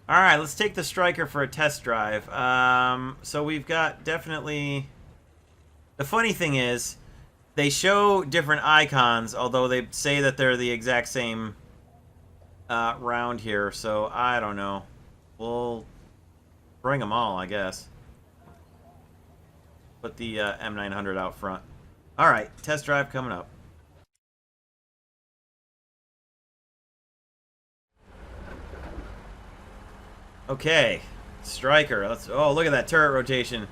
Alright, let's take the Stryker for a test drive. So we've got definitely... The funny thing is, they show different icons, although they say that they're the exact same round here, so I don't know. We'll bring them all, I guess. Put the M900 out front. Alright, test drive coming up. Okay, Stryker. Oh, look at that turret rotation.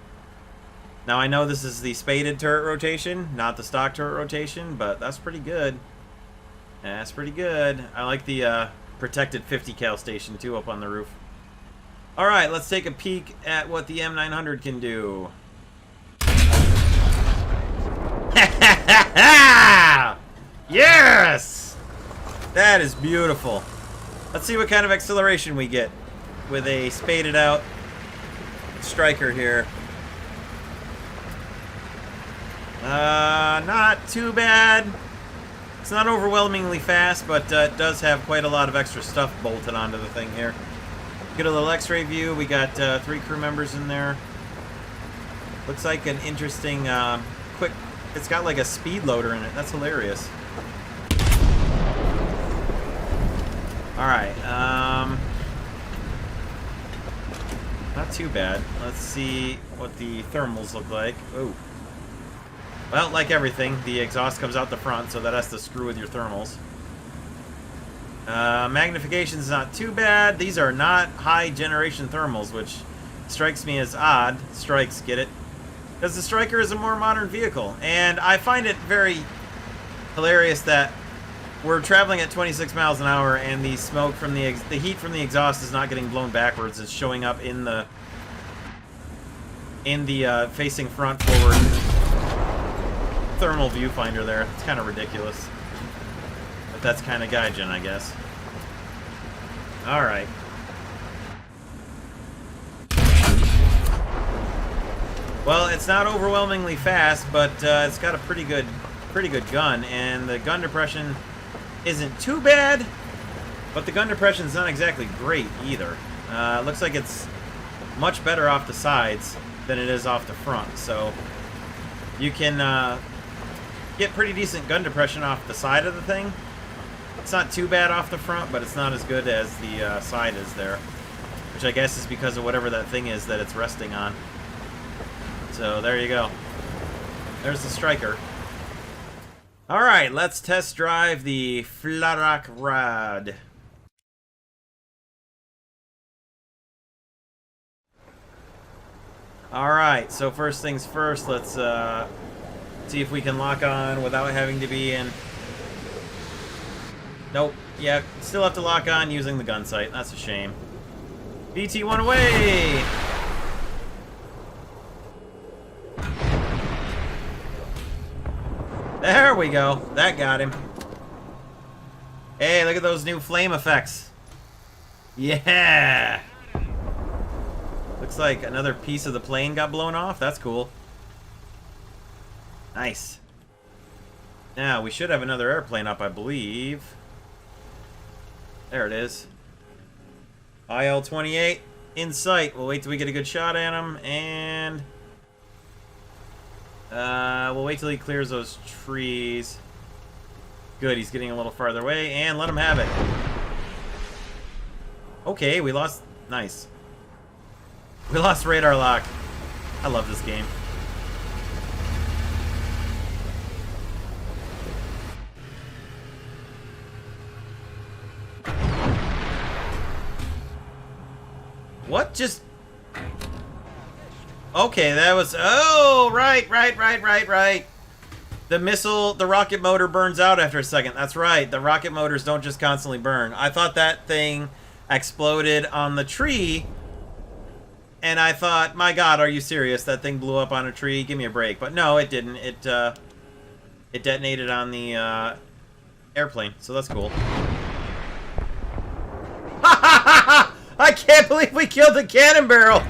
Now, I know this is the spaded turret rotation, not the stock turret rotation, but that's pretty good. That's pretty good. I like the protected 50 cal station, too, up on the roof. Alright, let's take a peek at what the M900 can do. Yes! That is beautiful. Let's see what kind of acceleration we get with a spaded out Stryker here. Not too bad. It's not overwhelmingly fast, but it does have quite a lot of extra stuff bolted onto the thing here. Get a little x-ray view. We got 3 crew members in there. Looks like an interesting, quick... It's got like a speed loader in it. That's hilarious. Alright, not too bad. Let's see what the thermals look like. Oh. Well, like everything, the exhaust comes out the front, so that has to screw with your thermals. Magnification's not too bad. These are not high generation thermals, which strikes me as odd. Strikes, get it? Because the Stryker is a more modern vehicle. And I find it very hilarious that we're traveling at 26 miles an hour and the smoke from the heat from the exhaust is not getting blown backwards. It's showing up in the facing front forward thermal viewfinder there. It's kind of ridiculous. But that's kind of Gaijin, I guess. Alright. Well, it's not overwhelmingly fast, but it's got a pretty good gun, and the gun depression isn't too bad, but the gun depression is not exactly great either. Looks like it's much better off the sides than it is off the front, so you can get pretty decent gun depression off the side of the thing. It's not too bad off the front, but it's not as good as the side is there, which I guess is because of whatever that thing is that it's resting on. So there you go. There's the Stryker. Alright, let's test drive the FlaRakRad. Alright, so first things first, let's see if we can lock on without having to be in... Nope, yeah, still have to lock on using the gun sight. That's a shame. BT1 away! There we go. That got him. Hey, look at those new flame effects. Yeah! Looks like another piece of the plane got blown off. That's cool. Nice. Now, we should have another airplane up, I believe. There it is. IL-28 in sight. We'll wait till we get a good shot at him, and... we'll wait till he clears those trees. Good, he's getting a little farther away, and let him have it. Okay, we lost... Nice. We lost radar lock. I love this game. What just... Okay, that was... Oh, right. The missile, the rocket motor burns out after a second. That's right. The rocket motors don't just constantly burn. I thought that thing exploded on the tree, and I thought, my God, are you serious? That thing blew up on a tree? Give me a break. But no, it didn't. It detonated on the airplane, so that's cool. I can't believe we killed the cannon barrel!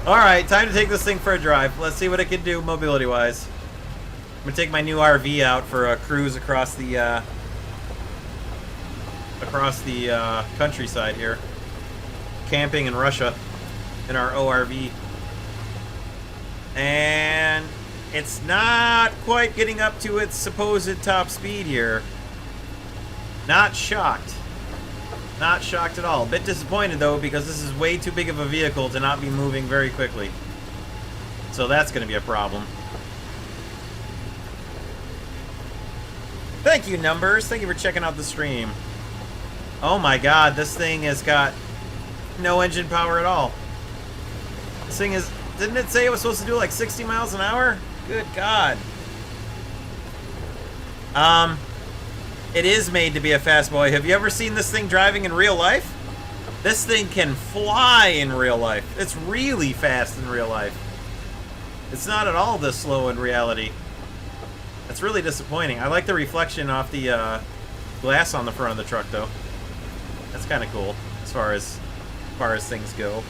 Alright, time to take this thing for a drive. Let's see what it can do mobility-wise. I'm gonna take my new RV out for a cruise across the across the countryside here, camping in Russia in our ORV. And it's not quite getting up to its supposed top speed here. Not shocked. Not shocked at all. A bit disappointed though, because this is way too big of a vehicle to not be moving very quickly. So that's going to be a problem. Thank you, Numbers. Thank you for checking out the stream. Oh my god, this thing has got no engine power at all. This thing is... Didn't it say it was supposed to do like 60 miles an hour? Good god. It is made to be a fast boy. Have you ever seen this thing driving in real life? This thing can fly in real life. It's really fast in real life. It's not at all this slow in reality. That's really disappointing. I like the reflection off the glass on the front of the truck, though. That's kind of cool as far as things go.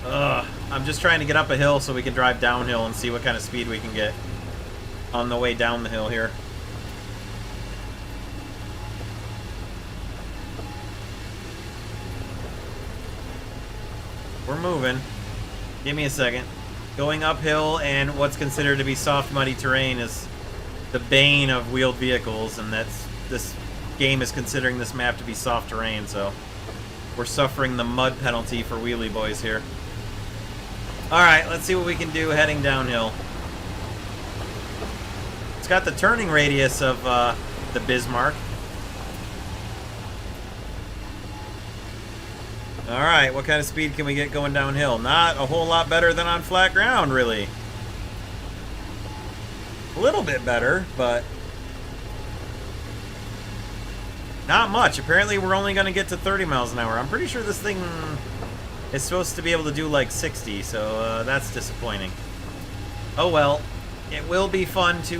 I'm just trying to get up a hill so we can drive downhill and see what kind of speed we can get on the way down the hill here. We're moving. Give me a second. Going uphill and what's considered to be soft, muddy terrain is the bane of wheeled vehicles, and this game is considering this map to be soft terrain, so we're suffering the mud penalty for wheelie boys here. Alright, let's see what we can do heading downhill. It's got the turning radius of the Bismarck. Alright, what kind of speed can we get going downhill? Not a whole lot better than on flat ground, really. A little bit better, but not much. Apparently we're only going to get to 30 miles an hour. I'm pretty sure this thing is supposed to be able to do like 60, so that's disappointing. Oh well. It will be fun to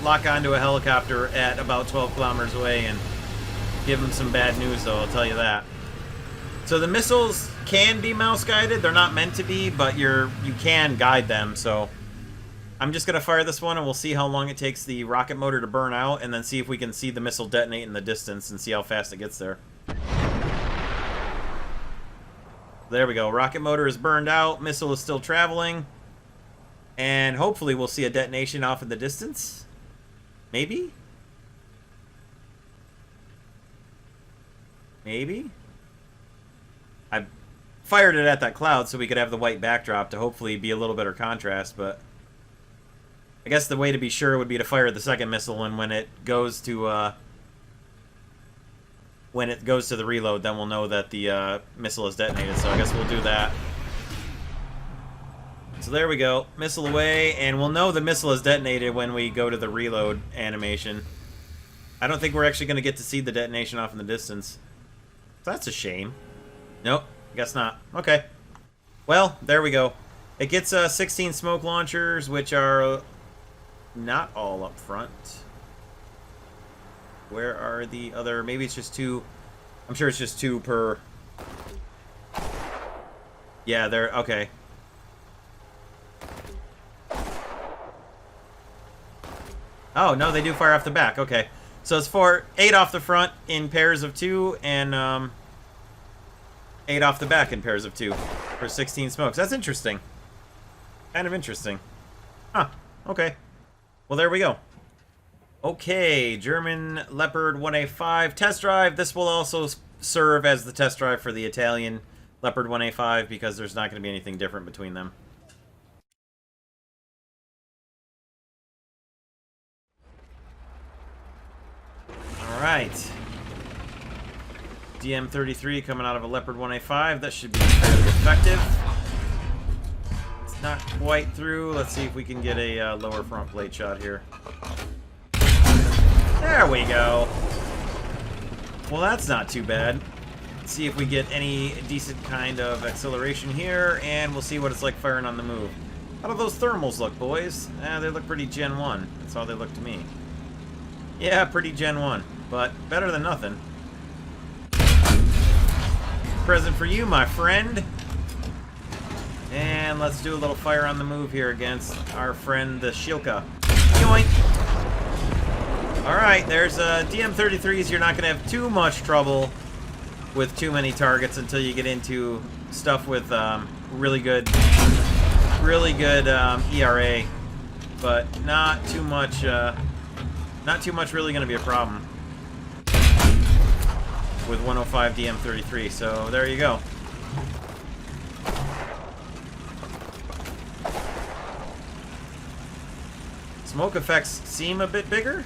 lock onto a helicopter at about 12 kilometers away and give them some bad news, though, I'll tell you that. So the missiles can be mouse guided. They're not meant to be, but you can guide them, so I'm just going to fire this one and we'll see how long it takes the rocket motor to burn out, and then see if we can see the missile detonate in the distance and see how fast it gets there. There we go. Rocket motor is burned out. Missile is still traveling. And hopefully we'll see a detonation off in the distance. Maybe? Maybe? I fired it at that cloud so we could have the white backdrop to hopefully be a little better contrast, but I guess the way to be sure would be to fire the second missile, and when it goes to the reload, then we'll know that the missile is detonated, so I guess we'll do that. So there we go. Missile away, and we'll know the missile is detonated when we go to the reload animation. I don't think we're actually going to get to see the detonation off in the distance. So that's a shame. Nope, guess not. Okay. Well, there we go. It gets 16 smoke launchers, which are not all up front. Where are the other... Maybe it's just 2. I'm sure it's just 2 per... Yeah, they're... Okay. Oh, no, they do fire off the back. Okay. So it's 8 off the front in pairs of 2, and 8 off the back in pairs of 2 for 16 smokes. That's interesting. Kind of interesting. Huh. Okay. Well, there we go. Okay, German Leopard 1A5 test drive. This will also serve as the test drive for the Italian Leopard 1A5 because there's not going to be anything different between them. Alright. DM33 coming out of a Leopard 1A5. That should be fairly effective. It's not quite through. Let's see if we can get a lower front plate shot here. There we go. Well, that's not too bad. Let's see if we get any decent kind of acceleration here, and we'll see what it's like firing on the move. How do those thermals look, boys? They look pretty Gen 1. That's how they look to me. Yeah, pretty Gen 1, but better than nothing. Present for you, my friend. And let's do a little fire on the move here against our friend, the Shilka. Yoink! Alright, there's DM33s. You're not going to have too much trouble with too many targets until you get into stuff with really good ERA. But not too much really going to be a problem with 105 DM33. So there you go. Smoke effects seem a bit bigger,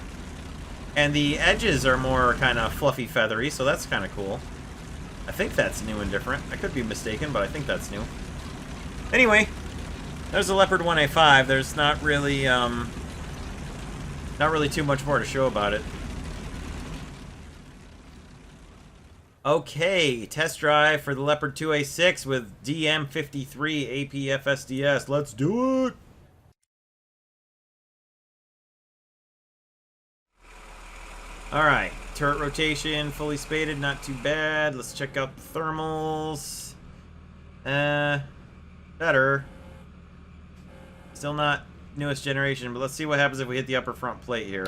and the edges are more kind of fluffy, feathery, so that's kind of cool. I think that's new and different. I could be mistaken, but I think that's new. Anyway, there's the Leopard 1A5. There's not really too much more to show about it. Okay, test drive for the Leopard 2A6 with DM53 APFSDS. Let's do it! Alright, turret rotation, fully spaded, not too bad. Let's check out the thermals. Better. Still not newest generation, but let's see what happens if we hit the upper front plate here.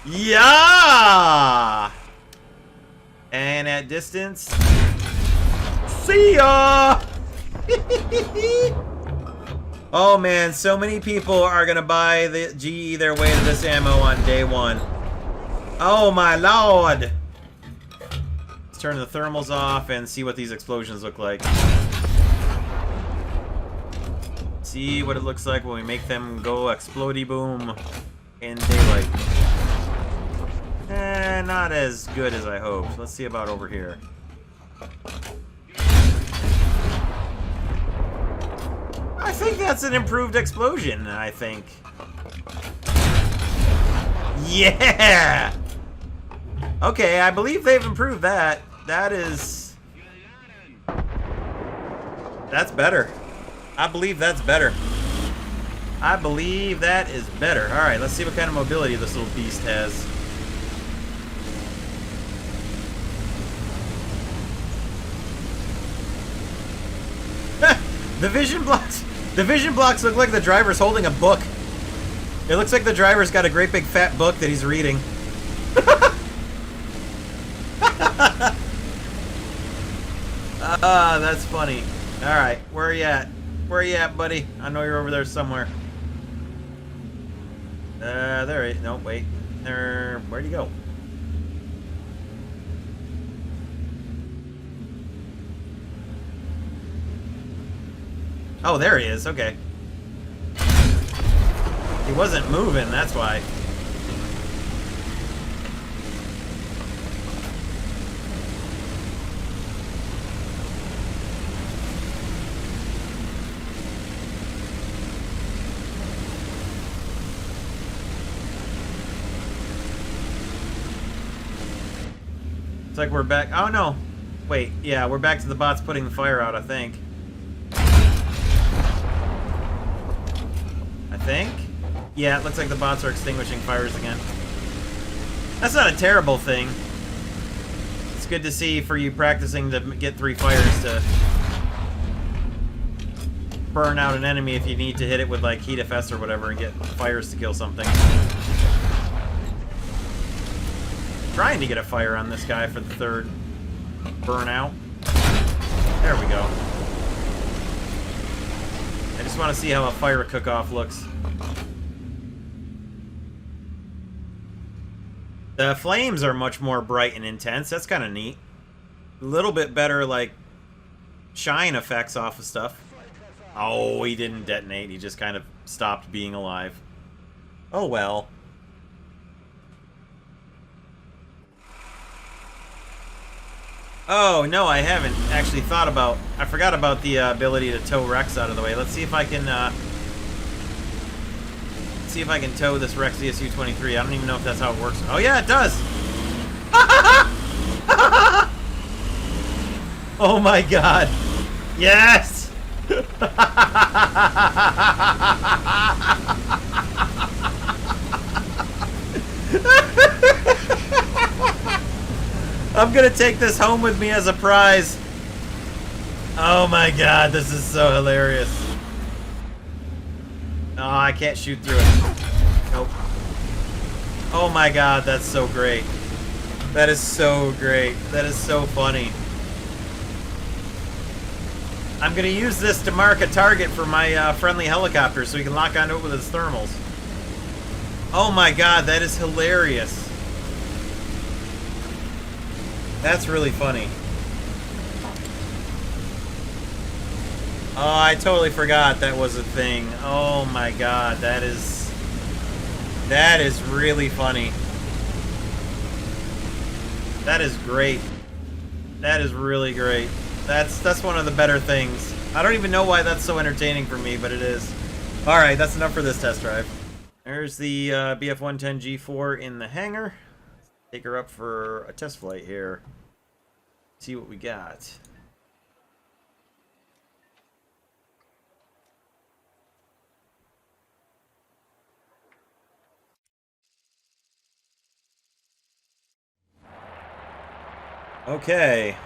Yeah! And at distance, see ya! Oh man, so many people are gonna buy the GE their way to this ammo on day one. Oh my lord! Let's turn the thermals off and see what these explosions look like. See what it looks like when we make them go explodey boom in daylight. Not as good as I hoped. Let's see about over here. I think that's an improved explosion, I think. Yeah! Okay, I believe they've improved that. That's better. I believe that's better. I believe that is better. Alright, let's see what kind of mobility this little beast has. The vision blocks look like the driver's holding a book. It looks like the driver's got a great big fat book that he's reading. That's funny. Alright, where are you at? Where are you at, buddy? I know you're over there somewhere. There he is. No, wait. Where'd he go? Oh, there he is. Okay. He wasn't moving, that's why. It's like we're back. Oh, no. Wait, yeah, we're back to the bots putting the fire out, I think. Yeah, it looks like the bots are extinguishing fires again. That's not a terrible thing. It's good to see for you practicing to get 3 fires to burn out an enemy if you need to hit it with like heat FS or whatever and get fires to kill something. Trying to get a fire on this guy for the 3rd burnout. There we go. I just want to see how a fire cook-off looks. The flames are much more bright and intense. That's kind of neat. A little bit better, like, shine effects off of stuff. Oh, he didn't detonate. He just kind of stopped being alive. Oh, well. Oh, no, I haven't actually thought about... I forgot about the ability to tow Rex out of the way. Let's see if I can... see if I can tow this Rex DSU-23. I don't even know if that's how it works. Oh, yeah, it does! Oh, my God. Yes! I'm gonna take this home with me as a prize. Oh my god, this is so hilarious. Oh, I can't shoot through it. Nope. Oh my god, that's so great. That is so great. That is so funny. I'm gonna use this to mark a target for my friendly helicopter so he can lock onto it with his thermals. Oh my god, that is hilarious. That's really funny. Oh, I totally forgot that was a thing. Oh my god, that is really funny. That is great. That is really great. That's one of the better things. I don't even know why that's so entertaining for me, but it is. Alright, that's enough for this test drive. There's the BF-110 G4 in the hangar. Take her up for a test flight here. See what we got. Okay.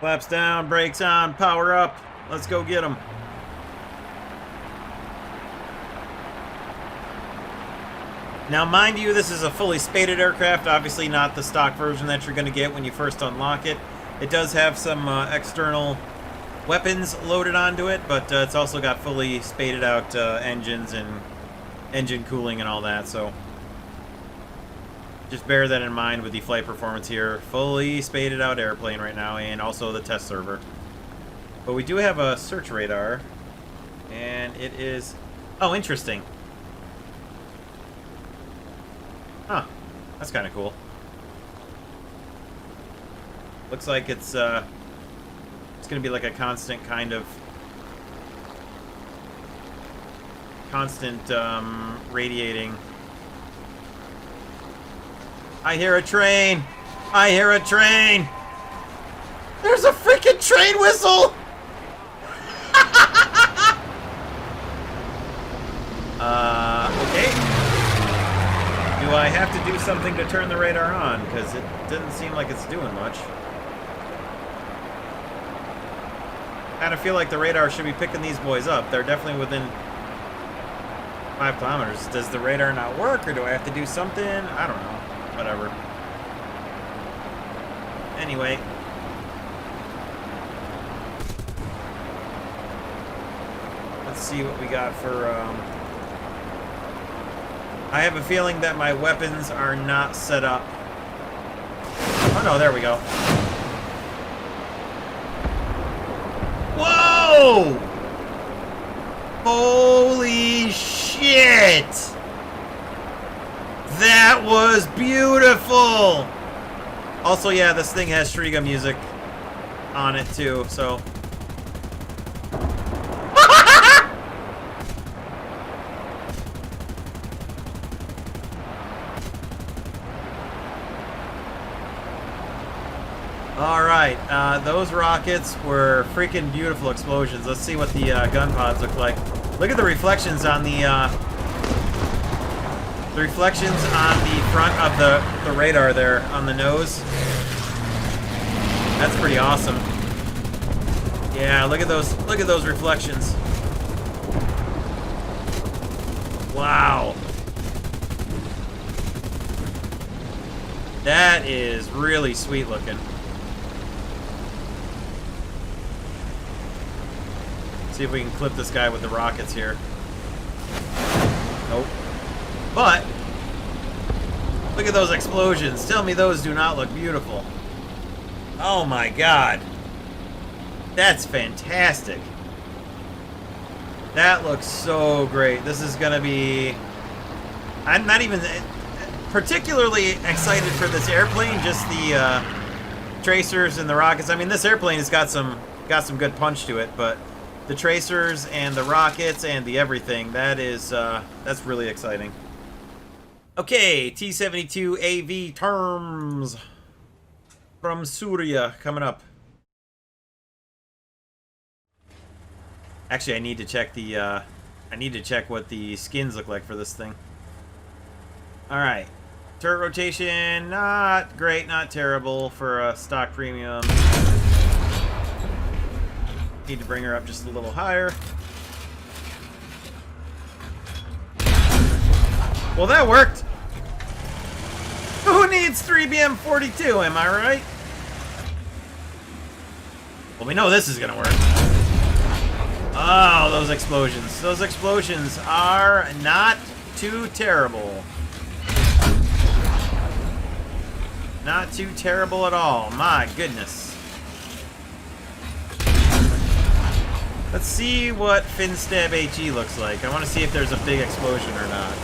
Flaps down, brakes on, power up. Let's go get them. Now, mind you, this is a fully spaded aircraft, obviously not the stock version that you're going to get when you first unlock it. It does have some external weapons loaded onto it, but it's also got fully spaded out engines and engine cooling and all that, so just bear that in mind with the flight performance here. Fully spaded out airplane right now, and also the test server. But we do have a search radar, and it is... Oh, interesting. Huh. That's kind of cool. Looks like it's going to be like a constant kind of... constant radiating. I hear a train! I hear a train! There's a freaking train whistle! Okay. Do I have to do something to turn the radar on? Because it doesn't seem like it's doing much. I kind of feel like the radar should be picking these boys up. They're definitely within 5 kilometers. Does the radar not work, or do I have to do something? I don't know. Whatever. Anyway. Let's see what we got for, I have a feeling that my weapons are not set up. Oh no, there we go. Whoa! Holy shit! That was beautiful! Also, yeah, this thing has Strv music on it too, so... Alright, those rockets were freaking beautiful explosions. Let's see what the gun pods look like. Look at the reflections on the reflections on the front of the radar there, on the nose. That's pretty awesome. Yeah, look at those reflections. Wow. That is really sweet looking. See if we can clip this guy with the rockets here. Nope. But, look at those explosions. Tell me those do not look beautiful. Oh my god. That's fantastic. That looks so great. This is going to be... I'm not even particularly excited for this airplane, just the tracers and the rockets. I mean, this airplane has got some good punch to it, but the tracers and the rockets and the everything, that's really exciting. Okay, T-72 AV TURMS from Syria coming up. Actually, I need to check what the skins look like for this thing. All right, turret rotation, not great, not terrible for a stock premium. Need to bring her up just a little higher. Well, that worked. Who needs 3BM42, am I right? Well, we know this is gonna work. Oh, those explosions. Those explosions are not too terrible. Not too terrible at all. My goodness. Let's see what FinStab HE looks like. I want to see if there's a big explosion or not.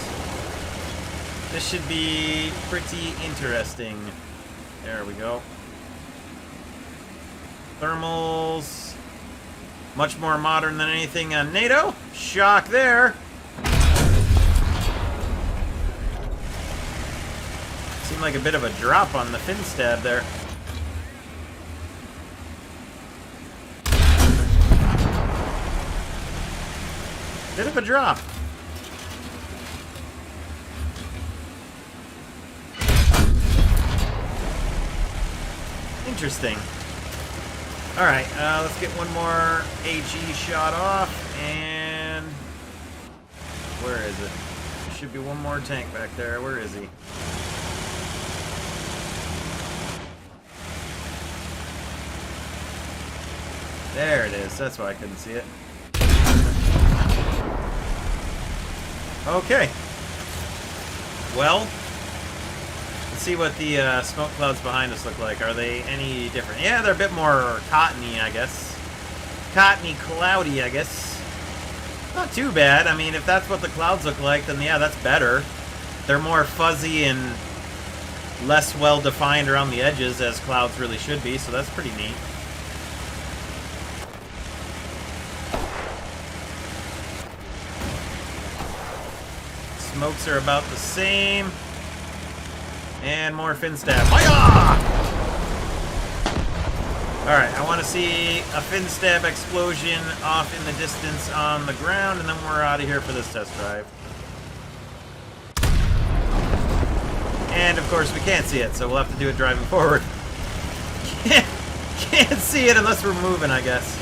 This should be pretty interesting. There we go. Thermals. Much more modern than anything on NATO. Shock there. Seemed like a bit of a drop on the FinStab there. Bit of a drop. Interesting. Alright, let's get one more AG shot off, and... where is it? There should be one more tank back there. Where is he? There it is. That's why I couldn't see it. Okay. Well, let's see what the smoke clouds behind us look like. Are they any different? Yeah, they're a bit more cottony, I guess. Cottony, cloudy, I guess. Not too bad. I mean, if that's what the clouds look like, then yeah, that's better. They're more fuzzy and less well-defined around the edges, as clouds really should be, so that's pretty neat. Smokes are about the same. And more FinStab. Alright, I want to see a FinStab explosion off in the distance on the ground, and then we're out of here for this test drive. And of course we can't see it, so we'll have to do it driving forward. Can't see it unless we're moving, I guess.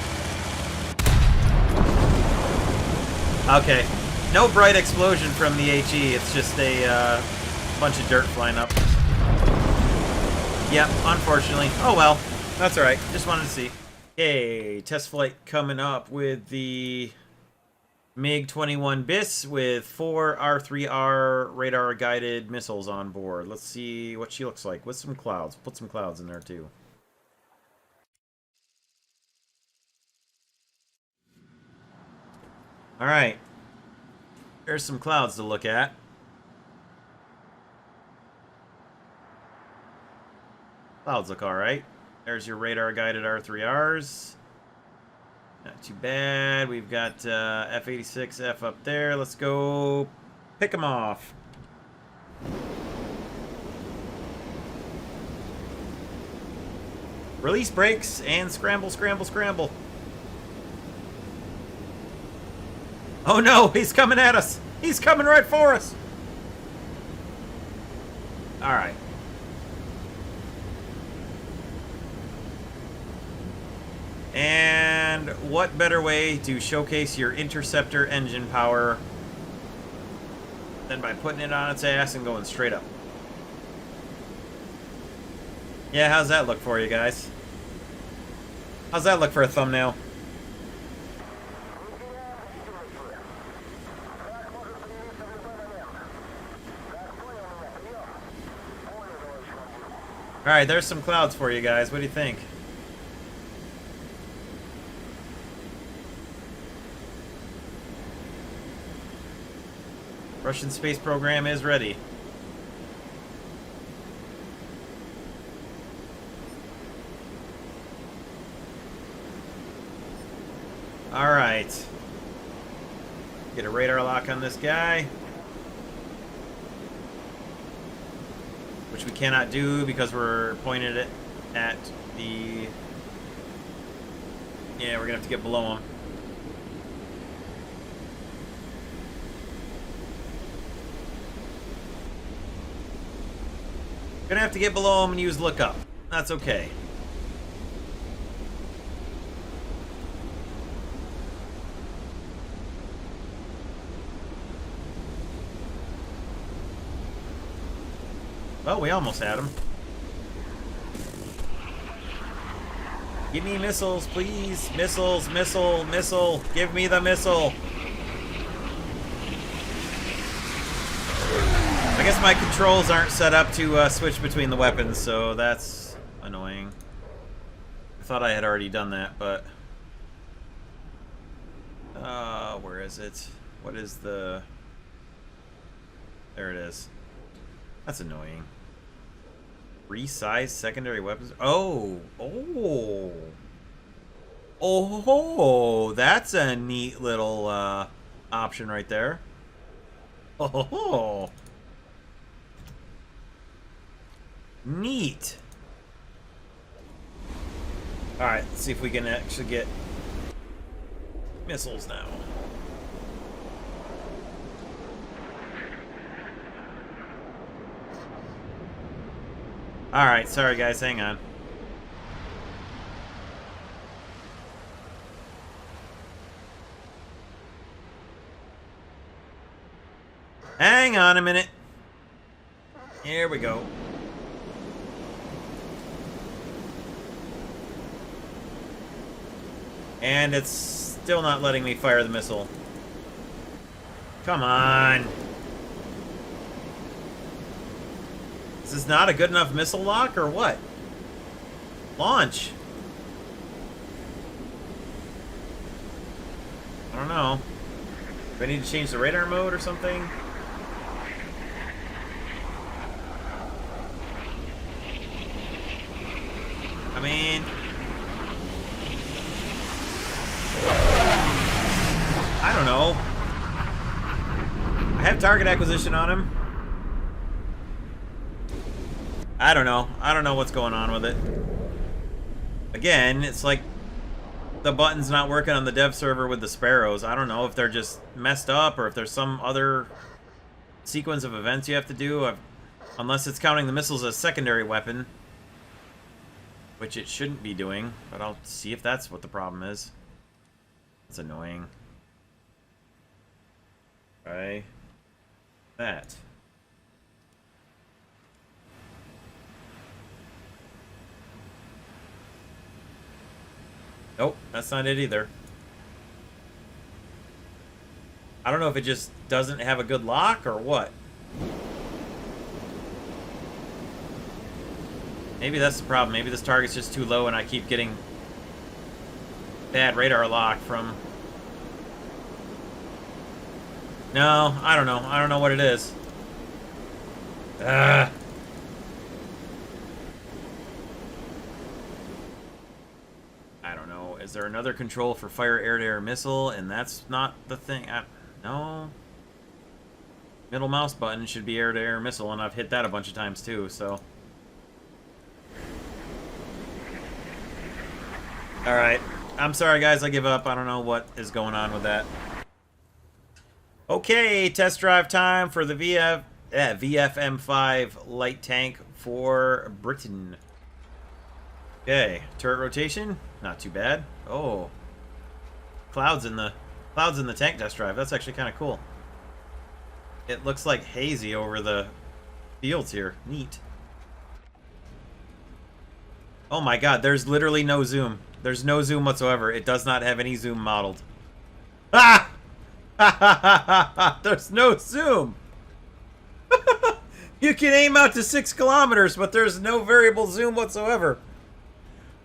Okay. No bright explosion from the HE, it's just a bunch of dirt flying up. Yep, unfortunately. Oh well, that's alright. Just wanted to see. Okay, test flight coming up with the MiG-21 BIS with 4 R3R radar-guided missiles on board. Let's see what she looks like with some clouds. Put some clouds in there too. Alright. There's some clouds to look at. Clouds look alright. There's your radar-guided R3Rs. Not too bad. We've got F-86F up there. Let's go pick them off. Release brakes and scramble, scramble, scramble. Oh no, he's coming at us. He's coming right for us. Alright. And what better way to showcase your interceptor engine power than by putting it on its ass and going straight up. Yeah, how's that look for you guys? How's that look for a thumbnail? Alright, there's some clouds for you guys. What do you think? Russian space program is ready. Alright. Get a radar lock on this guy. Which we cannot do because we're pointed it at the... Yeah, we're gonna have to get below him. Gonna have to get below him and use lookup. That's okay. Well, we almost had him. Give me missiles, please. Missiles, missile, missile. Give me the missile. I guess my controls aren't set up to switch between the weapons, so that's annoying. I thought I had already done that, but... where is it? What is the... There it is. That's annoying. Resize secondary weapons. Oh, oh, oh! That's a neat little option right there. Oh, neat. All right, let's see if we can actually get missiles now. Alright, sorry guys, hang on. Hang on a minute. Here we go. And it's still not letting me fire the missile. Come on. Is this not a good enough missile lock, or what? Launch. I don't know. Do I need to change the radar mode or something? I mean... I don't know. I have target acquisition on him. I don't know. I don't know what's going on with it. Again, it's like the button's not working on the dev server with the sparrows. I don't know if they're just messed up or if there's some other sequence of events you have to do. Unless it's counting the missiles as secondary weapon. Which it shouldn't be doing. But I'll see if that's what the problem is. It's annoying. Try that. Nope, that's not it either. I don't know if it just doesn't have a good lock or what. Maybe that's the problem. Maybe this target's just too low and I keep getting bad radar lock from... No, I don't know. I don't know what it is. Ugh. Is there another control for fire air-to-air missile? And that's not the thing. No. Middle mouse button should be air-to-air missile, and I've hit that a bunch of times too, so. Alright. I'm sorry, guys. I give up. I don't know what is going on with that. Okay, test drive time for the VF-M5 light tank for Britain. Okay, turret rotation, not too bad. Oh, clouds in the tank test drive. That's actually kind of cool. It looks like hazy over the fields here. Neat. Oh my God, there's literally no zoom. There's no zoom whatsoever. It does not have any zoom modeled. Ah! There's no zoom. You can aim out to 6 kilometers, but there's no variable zoom whatsoever.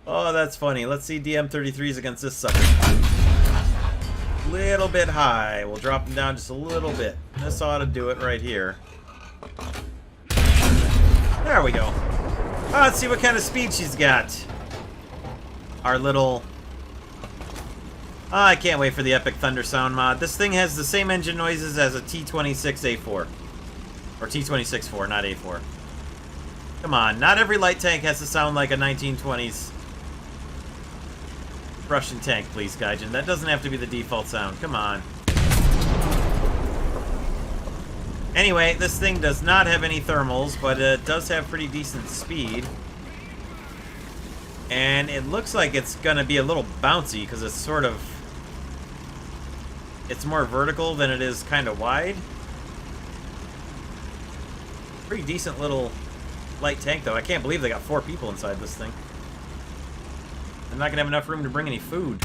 Oh, that's funny. Let's see DM33s against this sucker. Little bit high. We'll drop them down just a little bit. This ought to do it right here. There we go. Oh, let's see what kind of speed she's got. Our little... Oh, I can't wait for the Epic Thunder Sound mod. This thing has the same engine noises as a T26A4. Or T26-4, not A4. Come on, not every light tank has to sound like a 1920s Russian tank, please, Gaijin. That doesn't have to be the default sound. Come on. Anyway, this thing does not have any thermals, but it does have pretty decent speed. And it looks like it's going to be a little bouncy, because it's sort of... It's more vertical than it is kind of wide. Pretty decent little light tank, though. I can't believe they got 4 people inside this thing. I'm not gonna have enough room to bring any food.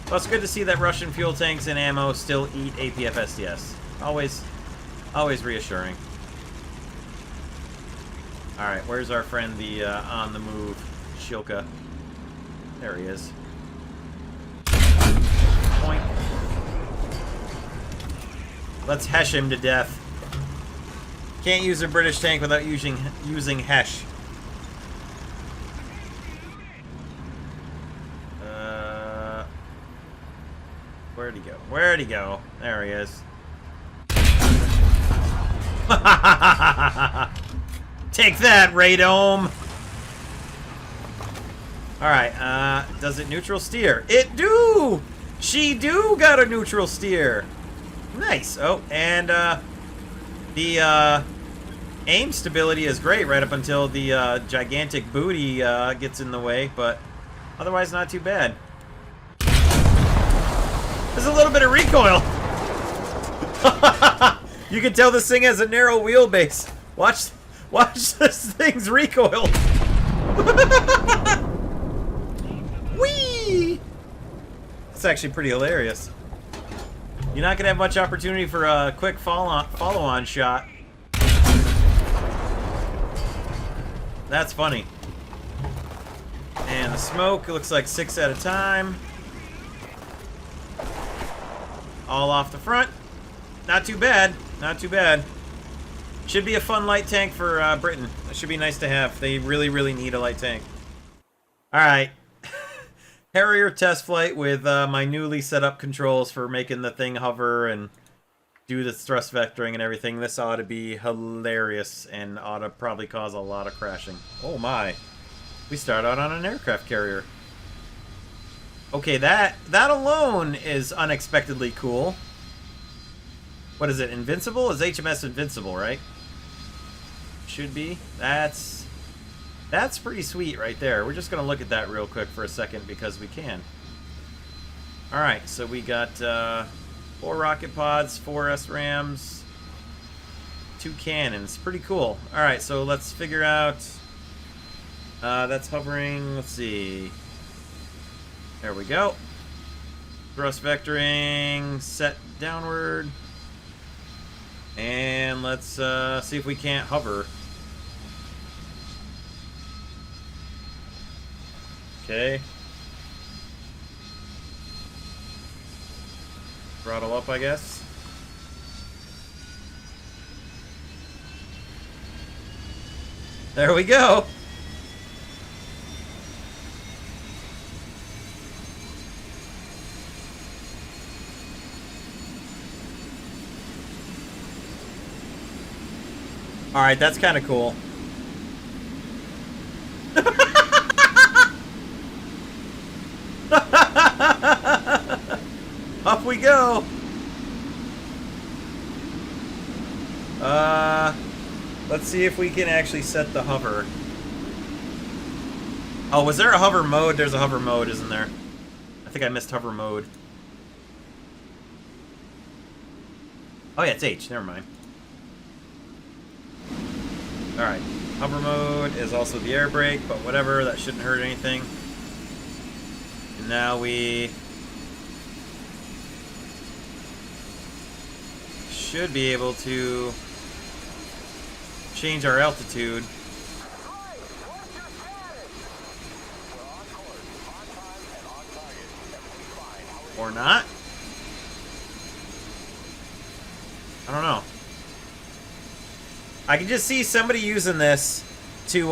Well, it's good to see that Russian fuel tanks and ammo still eat APF-STS. Always reassuring. Alright, where's our friend, the on-the-move Shilka? There he is. Point. Let's hesh him to death. Can't use a British tank without using hesh. Where'd he go? Where'd he go? There he is. Take that, Radome! Alright, does it neutral steer? It do! She do got a neutral steer! Nice. Oh, and the aim stability is great right up until the gigantic booty gets in the way, but otherwise not too bad. There's a little bit of recoil. You can tell this thing has a narrow wheelbase. Watch this thing's recoil. Whee! It's actually pretty hilarious. You're not gonna have much opportunity for a quick follow-on shot. That's funny. And the smoke, it looks like 6 at a time. All off the front. Not too bad. Not too bad. Should be a fun light tank for Britain. It should be nice to have. They really, really need a light tank. Alright. Harrier test flight with my newly set up controls for making the thing hover and do the thrust vectoring and everything. This ought to be hilarious and ought to probably cause a lot of crashing. Oh my. We start out on an aircraft carrier. Okay, that alone is unexpectedly cool. What is it? Invincible? Is HMS Invincible, right? Should be. That's pretty sweet right there. We're just going to look at that real quick for a second because we can. Alright, so we got 4 rocket pods, 4 SRAMs, 2 cannons. Pretty cool. Alright, so let's figure out... that's hovering, let's see... There we go. Thrust vectoring, set downward. And let's see if we can't hover. Okay. Throttle up, I guess. There we go. Alright, that's kind of cool. Up we go! Let's see if we can actually set the hover. Oh, was there a hover mode? There's a hover mode, isn't there? I think I missed hover mode. Oh yeah, it's H. Never mind. Alright, hover mode is also the air brake, but whatever, that shouldn't hurt anything. And now we should be able to change our altitude. Or not? I don't know. I can just see somebody using this to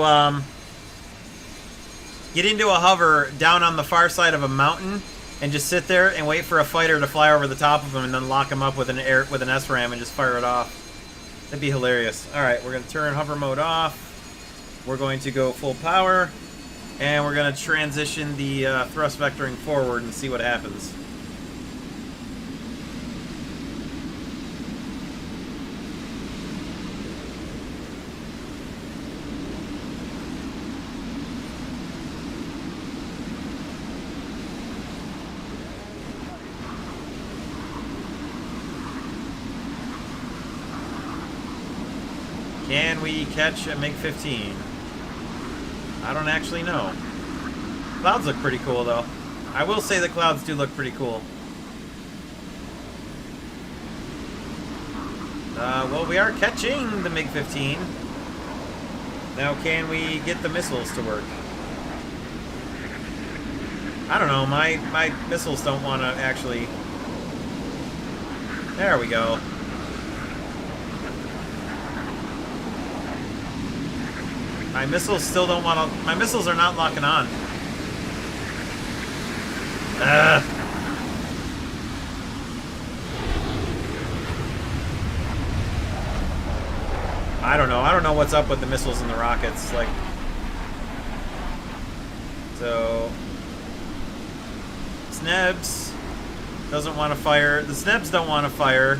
get into a hover down on the far side of a mountain and just sit there and wait for a fighter to fly over the top of them and then lock them up with an SRAM and just fire it off. That'd be hilarious. Alright, we're going to turn hover mode off. We're going to go full power. And we're going to transition the thrust vectoring forward and see what happens. Can we catch a MiG-15? I don't actually know. Clouds look pretty cool, though. I will say the clouds do look pretty cool. Well, we are catching the MiG-15. Now, can we get the missiles to work? I don't know. My missiles don't want to actually... There we go. My missiles still don't want to... My missiles are not locking on. I don't know. I don't know what's up with the missiles and the rockets. Like... So... Snebs doesn't want to fire. The Snebs don't want to fire.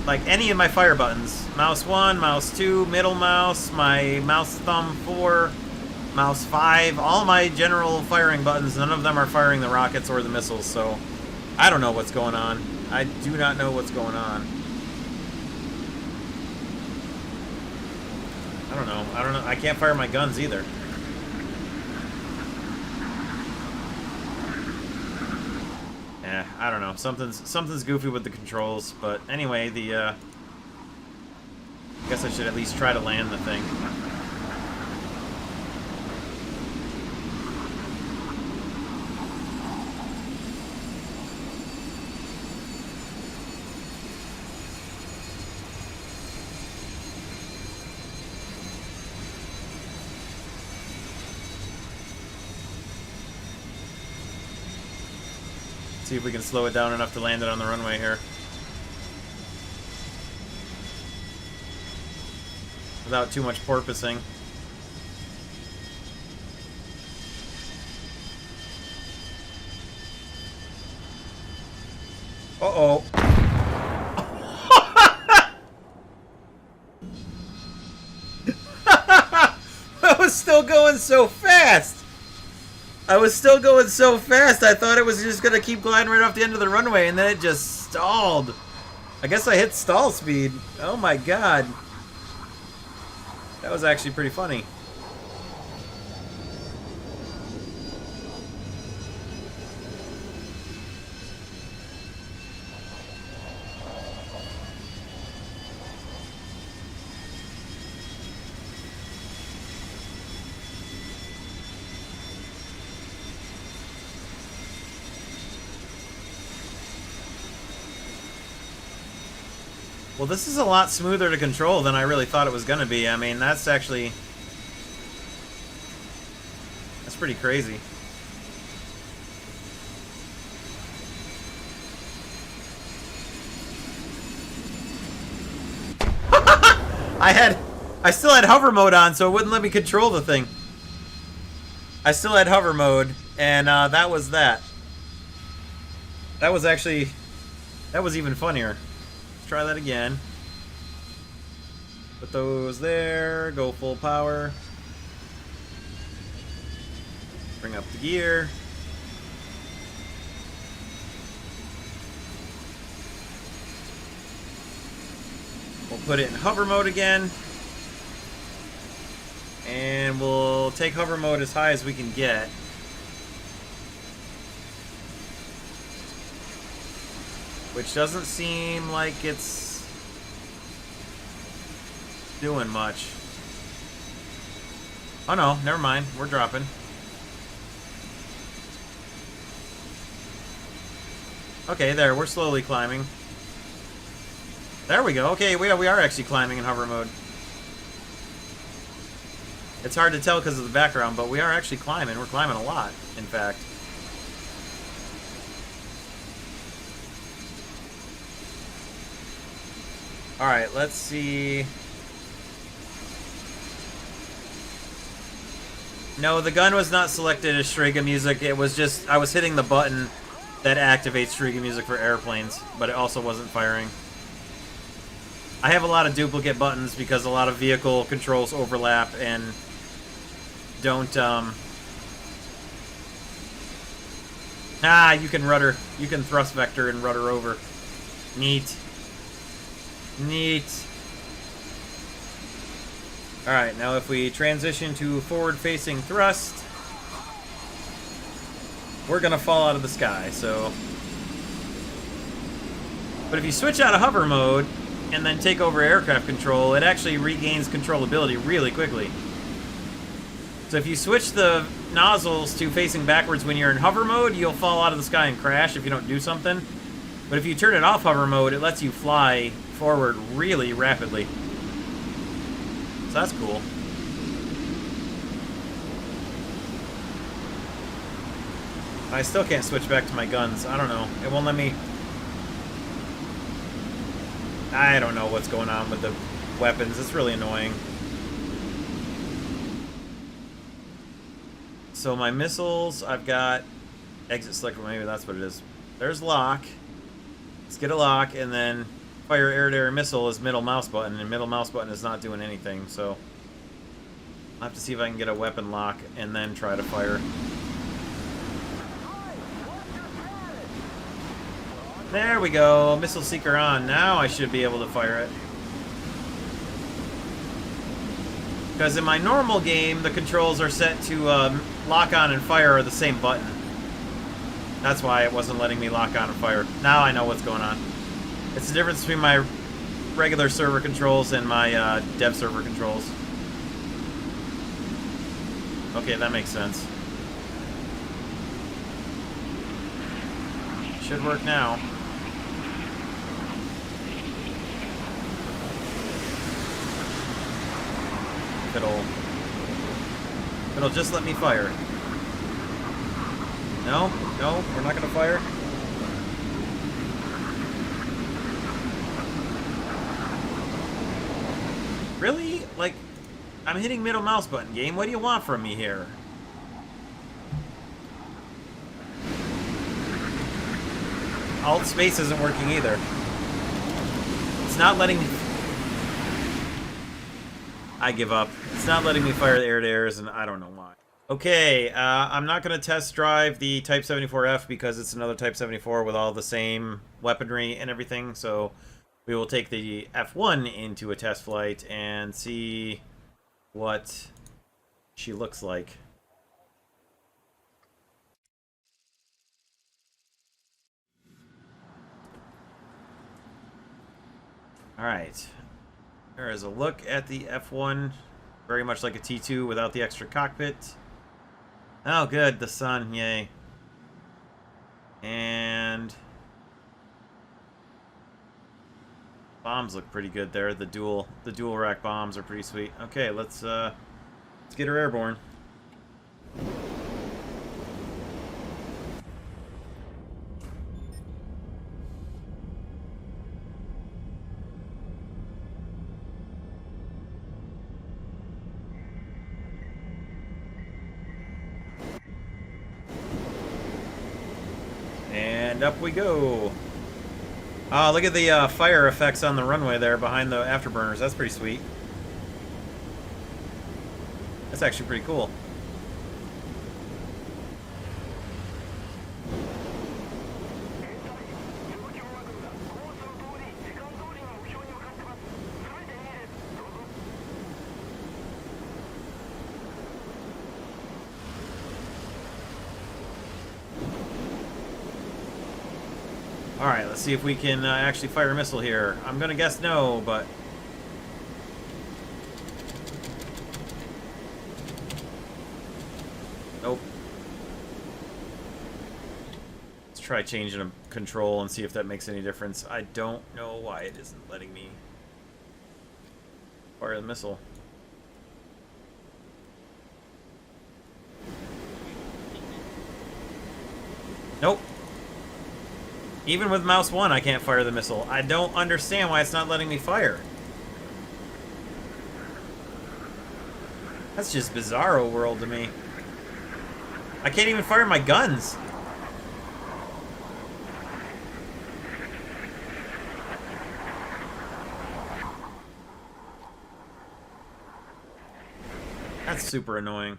Like any of my fire buttons. Mouse 1, mouse 2, middle mouse, my mouse thumb 4, mouse 5, all my general firing buttons, none of them are firing the rockets or the missiles, so I don't know what's going on. I do not know what's going on. I don't know. I don't know. I can't fire my guns either. I don't know. Something's goofy with the controls, but anyway, I guess I should at least try to land the thing. See if we can slow it down enough to land it on the runway here. Without too much porpoising. Uh-oh. I was still going so fast! I was still going so fast, I thought it was just going to keep gliding right off the end of the runway, and then it just stalled. I guess I hit stall speed. Oh my god. That was actually pretty funny. Well, this is a lot smoother to control than I really thought it was going to be. I mean, that's actually... That's pretty crazy. I still had hover mode on, so it wouldn't let me control the thing. I still had hover mode, and that was that. That was actually... That was even funnier. Try that again. Put those there. Go full power. Bring up the gear. We'll put it in hover mode again. And we'll take hover mode as high as we can get. Which doesn't seem like it's doing much. Oh no, never mind. We're dropping. Okay, there. We're slowly climbing. There we go. Okay, we are actually climbing in hover mode. It's hard to tell because of the background, but we are actually climbing. We're climbing a lot, in fact. Alright, let's see. No, the gun was not selected as Strv music. It was just, I was hitting the button that activates Strv music for airplanes, but it also wasn't firing. I have a lot of duplicate buttons because a lot of vehicle controls overlap and don't, you can rudder. You can thrust vector and rudder over. Neat. Neat. Alright, now if we transition to forward-facing thrust, we're gonna fall out of the sky, so... But if you switch out of hover mode, and then take over aircraft control, it actually regains controllability really quickly. So if you switch the nozzles to facing backwards when you're in hover mode, you'll fall out of the sky and crash if you don't do something. But if you turn it off hover mode, it lets you fly forward really rapidly. So that's cool. I still can't switch back to my guns. I don't know. It won't let me... I don't know what's going on with the weapons. It's really annoying. So my missiles, I've got exit select. Maybe that's what it is. There's lock. Let's get a lock, and then fire air-to-air missile is middle mouse button, and middle mouse button is not doing anything. So I'll have to see if I can get a weapon lock and then try to fire. There we go. Missile seeker on. Now I should be able to fire it. Because in my normal game, the controls are set to lock on and fire are the same button. That's why it wasn't letting me lock on and fire. Now I know what's going on. It's the difference between my regular server controls and my Devserver controls. Okay, that makes sense. Should work now. It'll just let me fire. No, no, we're not gonna fire. Really? Like, I'm hitting middle mouse button, game. What do you want from me here? Alt space isn't working either. It's not letting me... I give up. It's not letting me fire the air-to-airs, and I don't know why. Okay, I'm not going to test drive the Type 74F because it's another Type 74 with all the same weaponry and everything, so we will take the F-1 into a test flight and see what she looks like. Alright. There is a look at the F-1. Very much like a T2 without the extra cockpit. Oh, good. The sun. Yay. And... bombs look pretty good there. The dual rack bombs are pretty sweet. Okay, let's get her airborne. And up we go. Oh, look at the fire effects on the runway there behind the afterburners. That's pretty sweet. That's actually pretty cool. Alright, let's see if we can actually fire a missile here. I'm gonna guess no, but... nope. Let's try changing a control and see if that makes any difference. I don't know why it isn't letting me fire the missile. Nope. Even with mouse 1, I can't fire the missile. I don't understand why it's not letting me fire. That's just bizarro world to me. I can't even fire my guns. That's super annoying.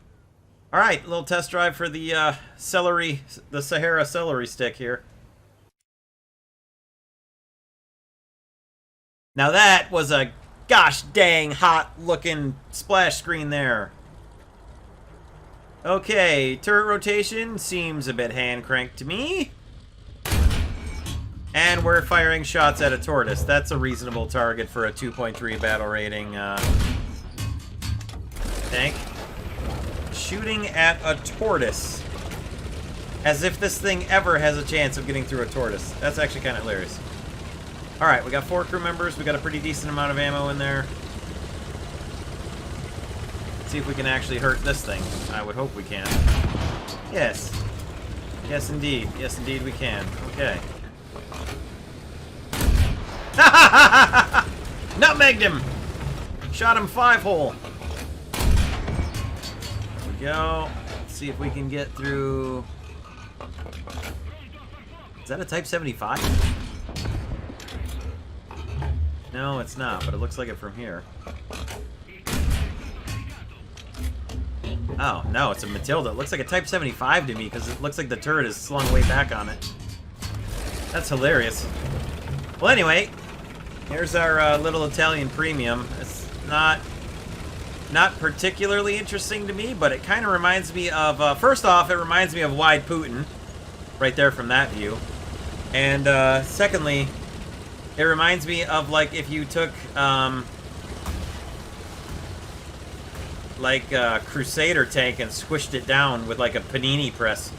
Alright, little test drive for the Sahara celery stick here. Now that was a gosh dang hot looking splash screen there. Okay, turret rotation seems a bit hand cranked to me. And we're firing shots at a tortoise. That's a reasonable target for a 2.3 battle rating tank. Shooting at a tortoise. As if this thing ever has a chance of getting through a tortoise. That's actually kind of hilarious. Alright, we got 4 crew members. We got a pretty decent amount of ammo in there. Let's see if we can actually hurt this thing. I would hope we can. Yes. Yes, indeed. Yes, indeed we can. Okay. Nutmegged him! Shot him 5-hole. There we go. Let's see if we can get through... Is that a Type 75? No, it's not, but it looks like it from here. Oh, no, it's a Matilda. It looks like a Type 75 to me, because it looks like the turret is slung way back on it. That's hilarious. Well, anyway, here's our little Italian premium. It's not particularly interesting to me, but it kind of reminds me of... first off, it reminds me of Wide Putin, right there from that view. And secondly, it reminds me of, like, if you took... like a Crusader tank and squished it down with like a panini press.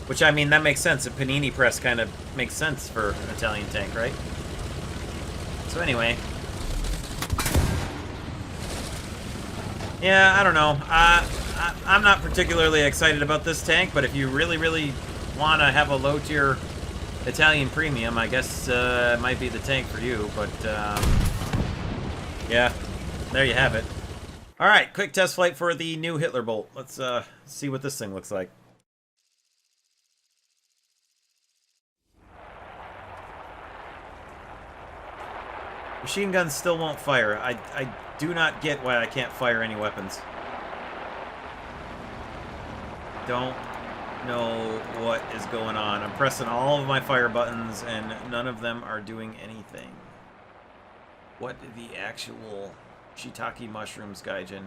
Which, I mean, that makes sense. A panini press kind of makes sense for an Italian tank, right? So anyway. Yeah, I don't know. I'm not particularly excited about this tank, but if you really, really want to have a low-tier Italian premium, I guess it might be the tank for you. But, yeah, there you have it. All right, quick test flight for the new Hitler Bolt. Let's see what this thing looks like. Machine guns still won't fire. I do not get why I can't fire any weapons. Don't know what is going on. I'm pressing all of my fire buttons and none of them are doing anything. What the actual... Shiitake mushrooms, Gaijin.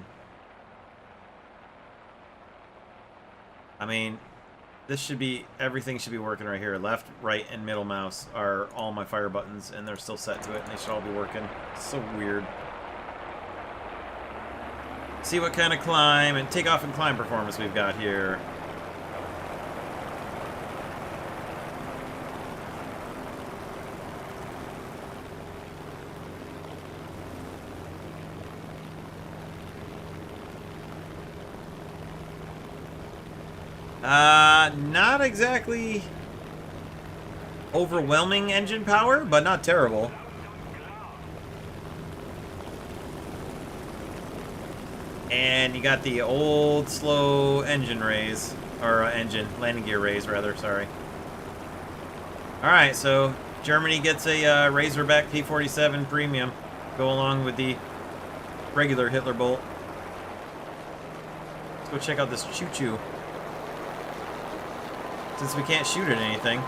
I mean, this should be, everything should be working right here. Left, right, and middle mouse are all my fire buttons, and they're still set to it, and they should all be working. It's so weird. See what kind of climb and takeoff and climb performance we've got here. Not exactly overwhelming engine power, but not terrible. And you got the old slow engine raise, or landing gear raise rather, sorry. Alright, so Germany gets a Razorback P-47 premium, go along with the regular Hitler Bolt. Let's go check out this choo-choo. Since we can't shoot at anything.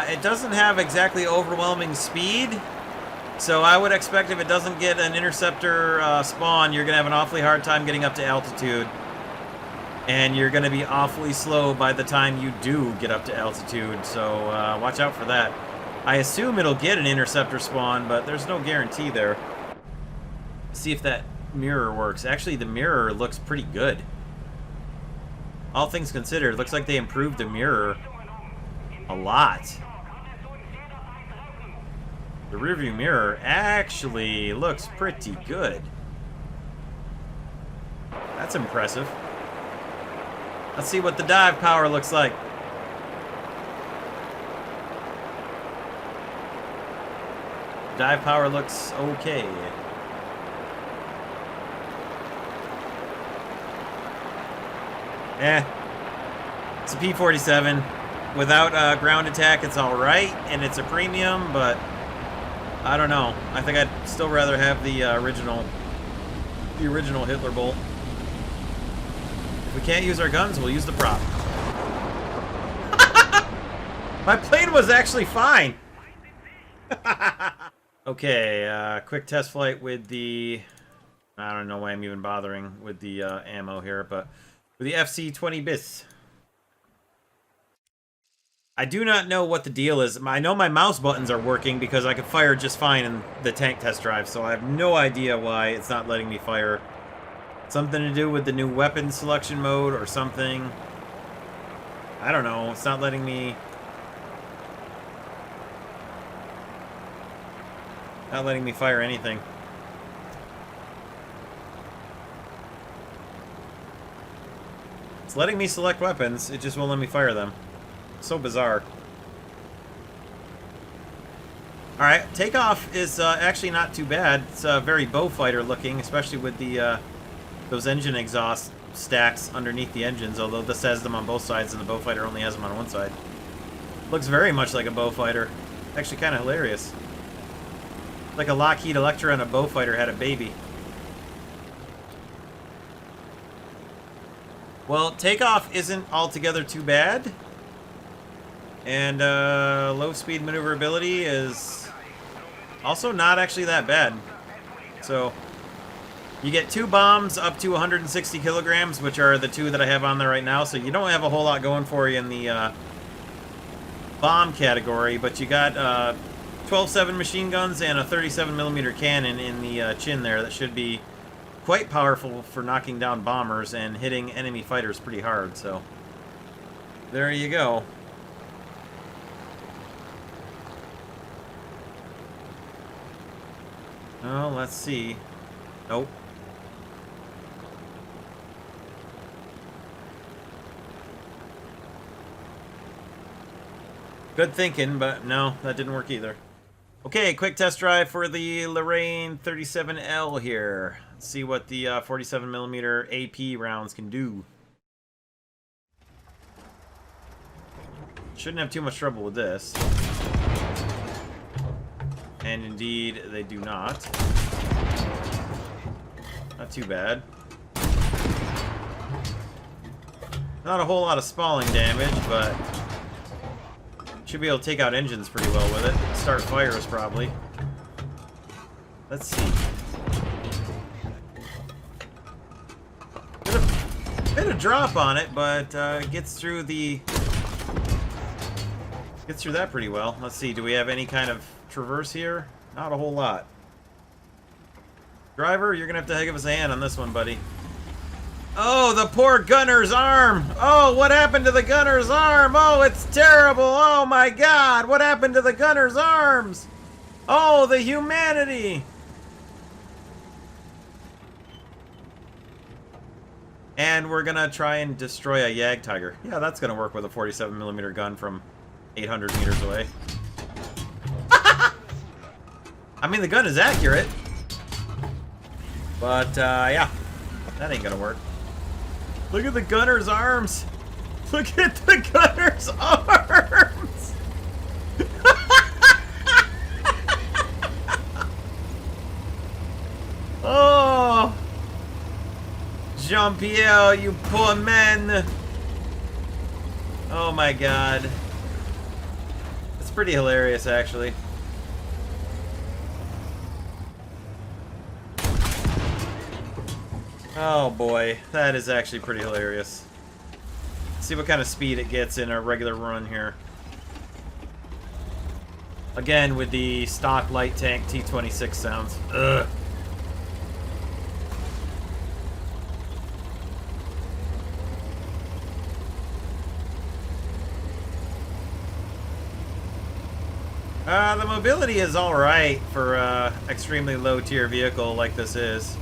It doesn't have exactly overwhelming speed, so I would expect if it doesn't get an interceptor spawn, you're going to have an awfully hard time getting up to altitude. And you're going to be awfully slow by the time you do get up to altitude, so watch out for that. I assume it'll get an interceptor spawn, but there's no guarantee there. See if that mirror works. Actually, the mirror looks pretty good. All things considered, looks like they improved the mirror a lot. The rearview mirror actually looks pretty good. That's impressive. Let's see what the dive power looks like. Dive power looks okay. It's a P-47. Without ground attack, it's alright, and it's a premium, but I don't know. I think I'd still rather have the original Hitler Bolt. If we can't use our guns, we'll use the prop. My plane was actually fine. Okay, quick test flight with the... I don't know why I'm even bothering with the ammo here, but with the FC-20 I do not know what the deal is. I know my mouse buttons are working because I could fire just fine in the tank test drive, so I have no idea why it's not letting me fire. Something to do with the new weapon selection mode or something. I don't know. It's not letting me... Not letting me fire anything. It's letting me select weapons, it just won't let me fire them. So bizarre. Alright, takeoff is actually not too bad. It's very bow fighter looking, especially with the those engine exhaust stacks underneath the engines, although this has them on both sides and the bow fighter only has them on one side. Looks very much like a bow fighter. Actually kind of hilarious. Like a Lockheed Electra and a bow fighter had a baby. Well, takeoff isn't altogether too bad. And low speed maneuverability is also not actually that bad. So you get 2 bombs up to 160 kilograms, which are the 2 that I have on there right now. So you don't have a whole lot going for you in the bomb category, but you got 12-7 machine guns and a 37mm cannon in the chin there that should be quite powerful for knocking down bombers and hitting enemy fighters pretty hard. So there you go. Oh, let's see. Nope. Good thinking, but no, that didn't work either. Okay, quick test drive for the Lorraine 37L here. Let's see what the 47mm AP rounds can do. Shouldn't have too much trouble with this. And indeed, they do not. Not too bad. Not a whole lot of spalling damage, but should be able to take out engines pretty well with it. Start fires, probably. Let's see. Bit of drop on it, but gets through the... Gets through that pretty well. Let's see, do we have any kind of traverse here? Not a whole lot. Driver, you're gonna have to give us a hand on this one, buddy. Oh, the poor gunner's arm! Oh, what happened to the gunner's arm? Oh, it's terrible! Oh my god, what happened to the gunner's arms? Oh, the humanity! And we're gonna try and destroy a Yag Tiger. Yeah, that's gonna work with a 47mm gun from 800 meters away. I mean, the gun is accurate. But, yeah. That ain't gonna work. Look at the gunner's arms! Look at the gunner's arms! Oh! Jean-Pierre, you poor man! Oh my god. It's pretty hilarious, actually. Oh boy, that is actually pretty hilarious. Let's see what kind of speed it gets in a regular run here. Again, with the stock light tank T-26 sounds. Ugh. The mobility is alright for an extremely low tier vehicle like this is.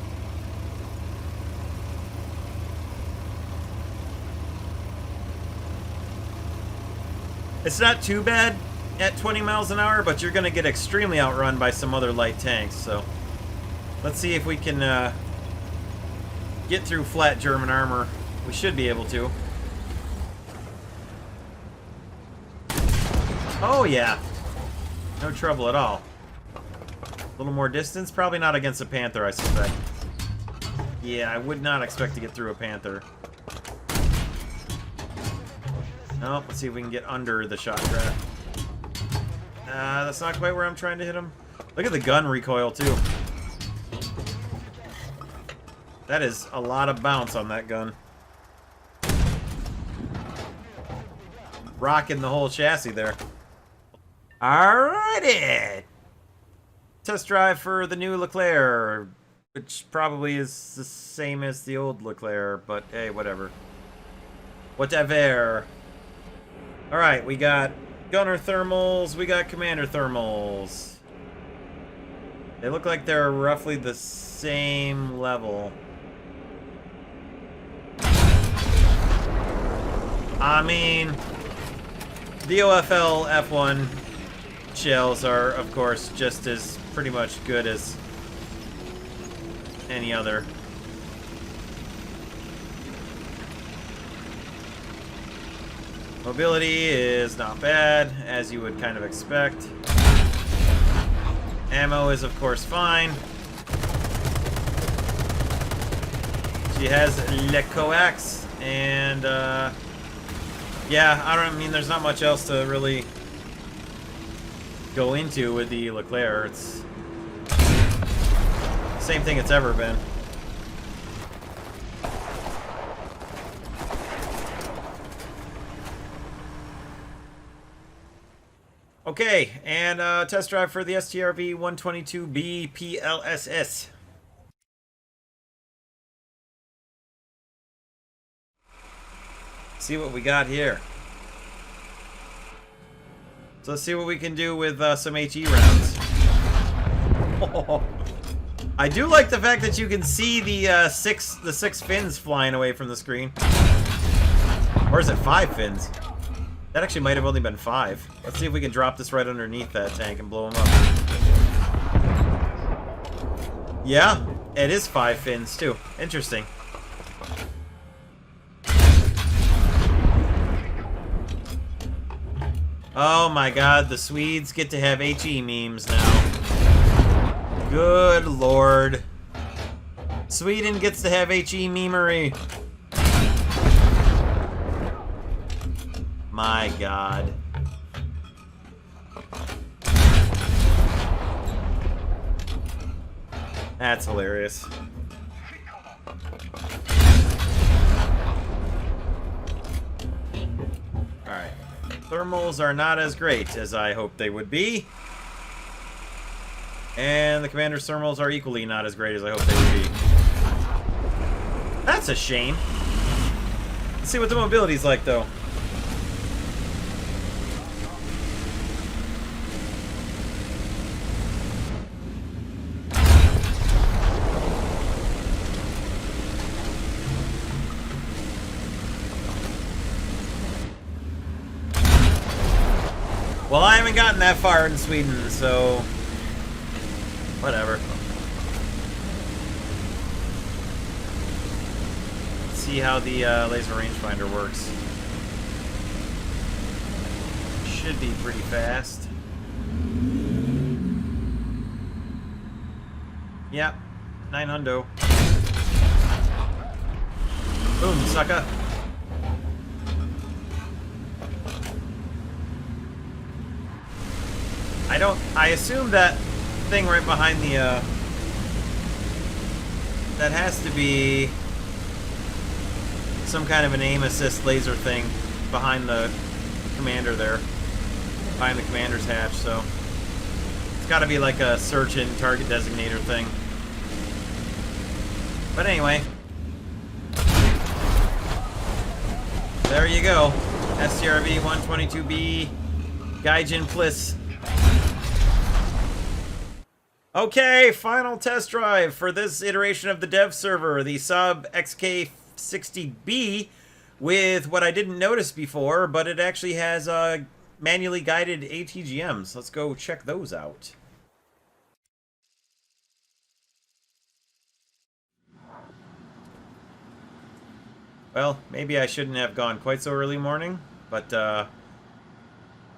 It's not too bad at 20 miles an hour, but you're going to get extremely outrun by some other light tanks. So let's see if we can get through flat German armor. We should be able to. Oh yeah, no trouble at all. A little more distance, probably not against a Panther, I suspect. Yeah, I would not expect to get through a Panther. No, let's see if we can get under the shot trap. That's not quite where I'm trying to hit him. Look at the gun recoil, too. That is a lot of bounce on that gun. Rocking the whole chassis there. Alrighty! Test drive for the new Leclerc, which probably is the same as the old Leclerc, but hey, whatever. Whatever. Alright, we got gunner thermals, we got commander thermals. They look like they're roughly the same level. I mean, the OFL F-1 shells are, of course, just as pretty much good as any other. Mobility is not bad, as you would kind of expect. Ammo is, of course, fine. She has Le Coax, and, yeah, I mean, there's not much else to really go into with the Leclerc. It's the same thing it's ever been. Okay, and test drive for the Strv 122B PLSS. See what we got here. So let's see what we can do with some HE rounds. Oh, I do like the fact that you can see the six fins flying away from the screen. Or is it 5 fins? That actually might have only been 5. Let's see if we can drop this right underneath that tank and blow him up. Yeah, it is 5 fins too. Interesting. Oh my god, the Swedes get to have HE memes now. Good lord. Sweden gets to have HE memery. My god. That's hilarious. Alright. Thermals are not as great as I hoped they would be. And the commander's thermals are equally not as great as I hoped they would be. That's a shame. Let's see what the mobility's like, though. Well, I haven't gotten that far in Sweden, so whatever. Let's see how the laser rangefinder works. Should be pretty fast. Yep, 900. Boom, sucker. I assume that thing right behind the, that has to be some kind of an aim assist laser thing behind the commander there. Behind the commander's hatch, so it's gotta be like a search and target designator thing. But anyway. There you go. Strv 122B Gaijin Plus. Okay, final test drive for this iteration of the Devserver, the Saab SK60B, with what I didn't notice before, but it actually has manually guided ATGMs. Let's go check those out. Well, maybe I shouldn't have gone quite so early morning, but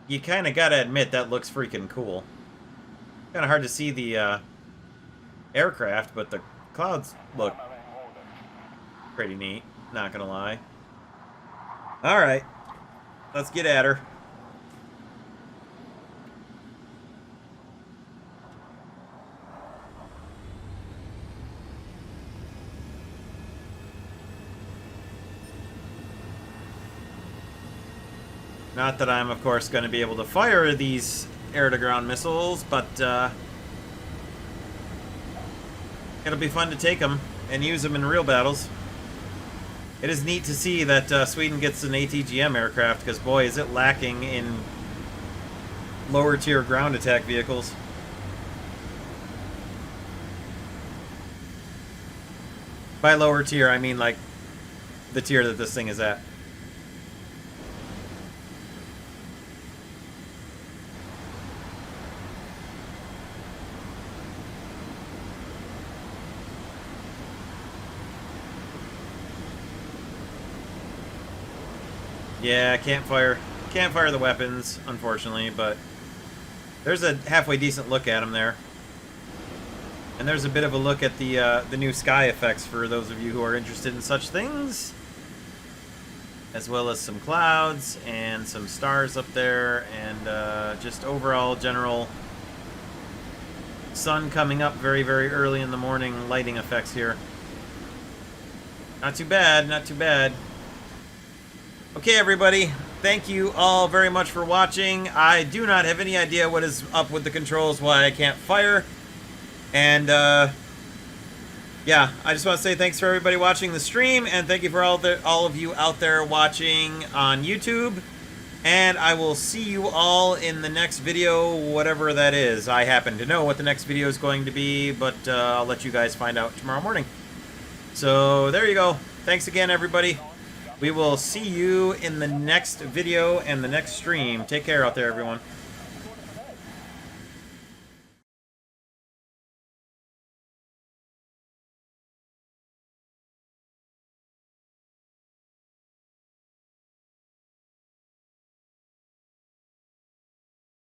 you kind of gotta admit that looks freaking cool. Kind of hard to see the aircraft, but the clouds look pretty neat, not gonna lie. Alright, Let's get at her. Not that I'm, of course, going to be able to fire these air-to-ground missiles, but it'll be fun to take them and use them in real battles. It is neat to see that Sweden gets an ATGM aircraft, because boy, is it lacking in lower-tier ground attack vehicles. By lower tier, I mean like the tier that this thing is at. Yeah, can't fire the weapons, unfortunately, but there's a halfway decent look at them there. And there's a bit of a look at the new sky effects for those of you who are interested in such things. As well as some clouds and some stars up there, and just overall general sun coming up very, very early in the morning lighting effects here. Not too bad, not too bad. Okay, everybody, thank you all very much for watching. I do not have any idea what is up with the controls, why I can't fire. And, yeah, I just want to say thanks for everybody watching the stream, and thank you for all of you out there watching on YouTube. And I will see you all in the next video, whatever that is. I happen to know what the next video is going to be, but I'll let you guys find out tomorrow morning. So, there you go. Thanks again, everybody. We will see you in the next video and the next stream. Take care out there, everyone.